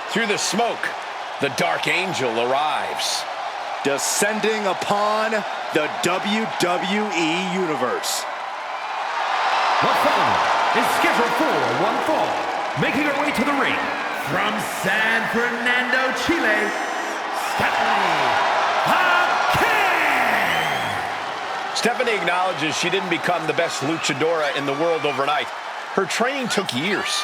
Through the smoke, the Dark Angel arrives. Descending upon the WWE Universe. The following is scheduled for one fall, making her way to the ring from San Fernando, Chile, Stéphanie. Stéphanie acknowledges she didn't become the best luchadora in the world overnight. Her training took years.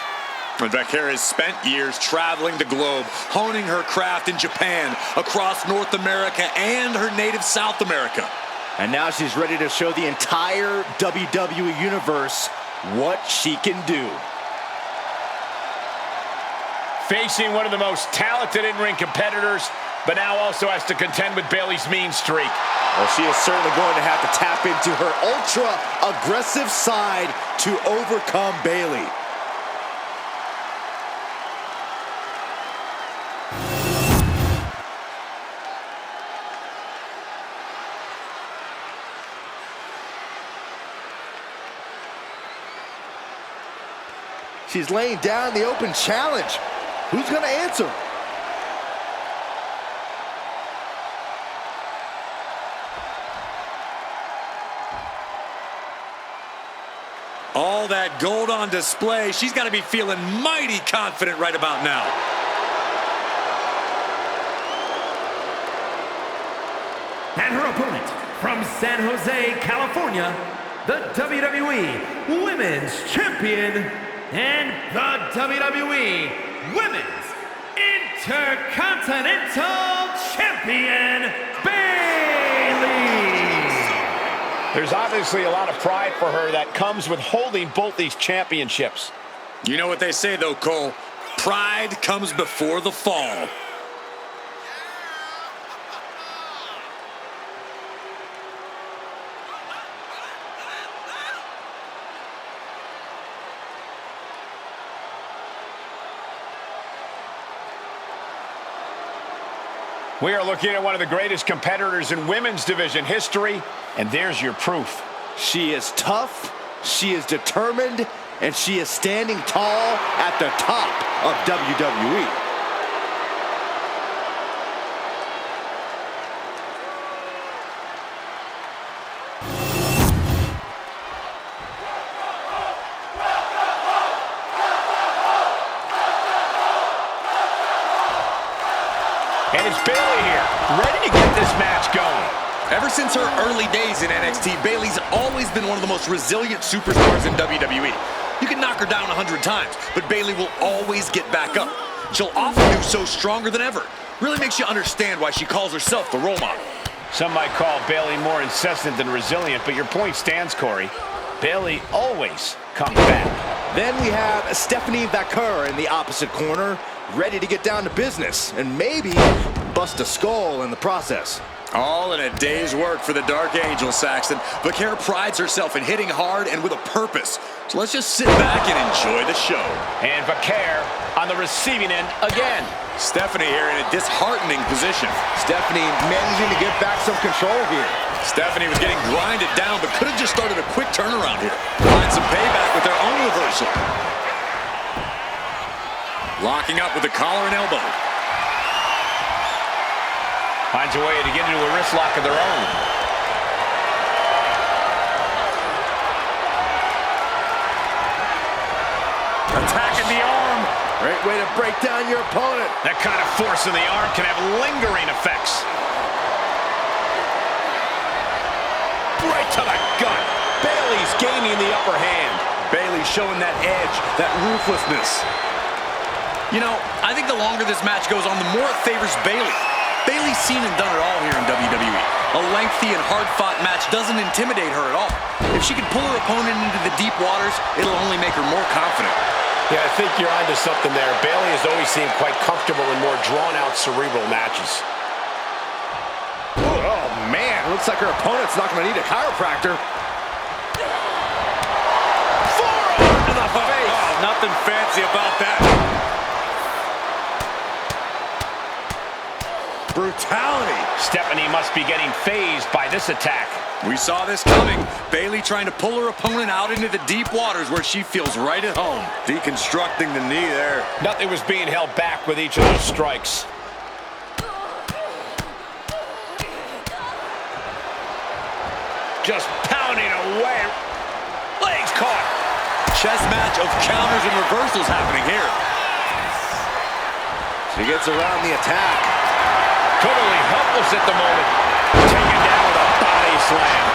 And VaQueR has spent years traveling the globe, honing her craft in Japan, across North America, and her native South America. And now she's ready to show the entire WWE Universe what she can do. Facing one of the most talented in-ring competitors, but now also has to contend with BayLeY's mean streak. Well, she is certainly going to have to tap into her ultra-aggressive side to overcome BayLeY. She's laying down the open challenge. Who's going to answer? All that gold on display. She's got to be feeling mighty confident right about now. And her opponent from San Jose, California, the WWE Women's Champion and the WWE Women's Intercontinental Champion, BayLeY. There's obviously a lot of pride for her that comes with holding both these championships. You know what they say, though, Cole? Pride comes before the fall. We are looking at one of the greatest competitors in women's division history, and there's your proof. She is tough, she is determined, and she is standing tall at the top of WWE. And it's BayLeY here, ready to get this match going. Ever since her early days in NXT, BayLeY's always been one of the most resilient superstars in WWE. You can knock her down 100 times, but BayLeY will always get back up. She'll often do so stronger than ever. Really makes you understand why she calls herself the role model. Some might call BayLeY more incessant than resilient, but your point stands, Corey. BayLeY always comes back. Then we have Stéphanie VaQueR in the opposite corner, ready to get down to business and maybe bust a skull in the process. All in a day's work for the Dark Angel, Saxton. VaQueR prides herself in hitting hard and with a purpose. So let's just sit back and enjoy the show. And VaQueR on the receiving end again. Stéphanie here in a disheartening position. Stéphanie managing to get back some control here. Stéphanie was getting grinded down, but could have just started a quick turnaround here. Find some payback with their own reversal. Locking up with the collar and elbow. Finds a way to get into a wrist lock of their own. Attacking the arm. Great way to break down your opponent. That kind of force in the arm can have lingering effects. Right to the gut. BayLeY's gaining the upper hand. BayLeY showing that edge, that ruthlessness. You know, I think the longer this match goes on, the more it favors BayLeY. BayLeY's seen and done it all here in WWE. A lengthy and hard-fought match doesn't intimidate her at all. If she can pull her opponent into the deep waters, it'll only make her more confident. Yeah, I think you're onto something there. BayLeY has always seemed quite comfortable in more drawn-out, cerebral matches. Oh, man. Looks like her opponent's not going to need a chiropractor. Forearm to the face. Oh, nothing fancy about that. Brutality. Stéphanie must be getting phased by this attack. We saw this coming. BayLeY trying to pull her opponent out into the deep waters where she feels right at home. Deconstructing the knee there. Nothing was being held back with each of those strikes. Just pounding away. Legs caught. Chess match of counters and reversals happening here. She gets around the attack. Totally helpless at the moment. Taken down with a body slam.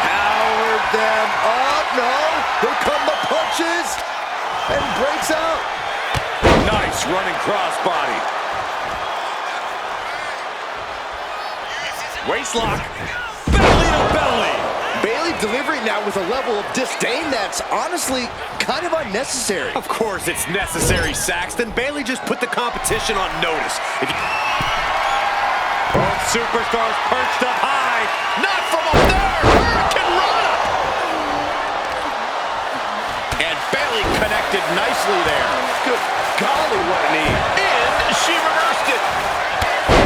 Powered them up. No. Here come the punches. And breaks out. Nice running crossbody. Waistlock. Belly to belly. BayLeY delivering that with a level of disdain that's honestly kind of unnecessary. Of course it's necessary, Saxton. BayLeY just put the competition on notice. Both superstars perched up high. Not from up there. Hurricane Rana. And BayLeY connected nicely there. Good golly, what a knee. And she reversed it.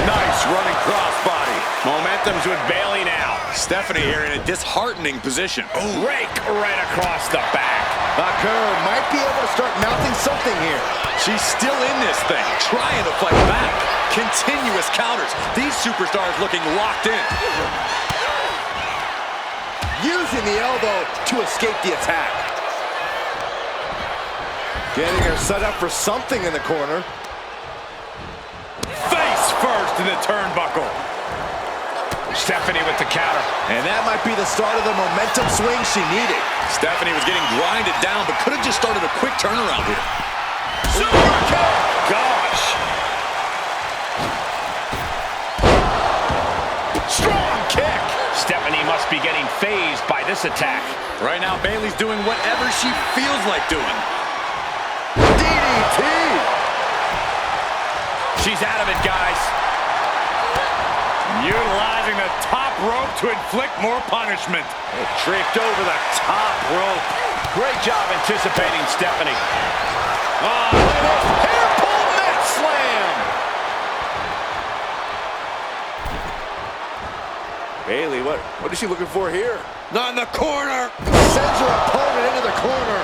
Nice running crossbody. Momentum's with BayLeY now. Stephanie here in a disheartening position. Rake right across the back. VaQueR might be able to start mounting something here. She's still in this thing, trying to fight back. Continuous counters. These superstars looking locked in. Using the elbow to escape the attack. Getting her set up for something in the corner. Face first in the turnbuckle. Stephanie with the counter. And that might be the start of the momentum swing she needed. Stephanie was getting grinded down, but could have just started a quick turnaround here. Super kick. Gosh. Strong kick. Stephanie must be getting phased by this attack. Right now, BayLeY's doing whatever she feels like doing. DDT. She's out of it, guys. Utilizing the top rope to inflict more punishment. Tripped over the top rope. Great job anticipating Stephanie. Oh, look at this. Hair pull net slam. BayLeY, what is she looking for here? Not in the corner. Sends her opponent into the corner.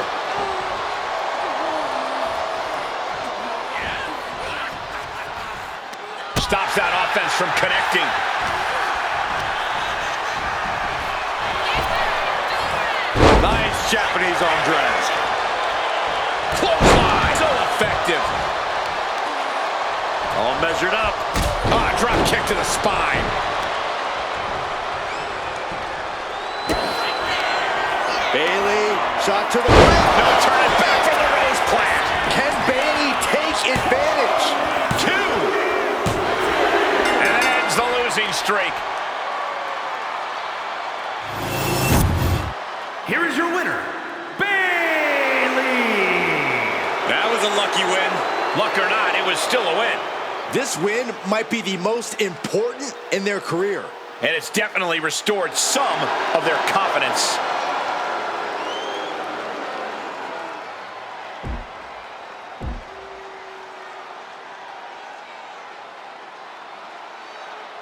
Stops that offense from connecting. Nice Japanese arm drag. Clothesline. So effective. All measured up. Ah, drop kick to the spine. BayLeY, shot to the rim. No turning back from the raise plant. Can BayLeY take advantage? Two. And that ends the losing streak. Here is your winner, BayLeY. That was a lucky win. Luck or not, it was still a win. This win might be the most important in their career. And it's definitely restored some of their confidence.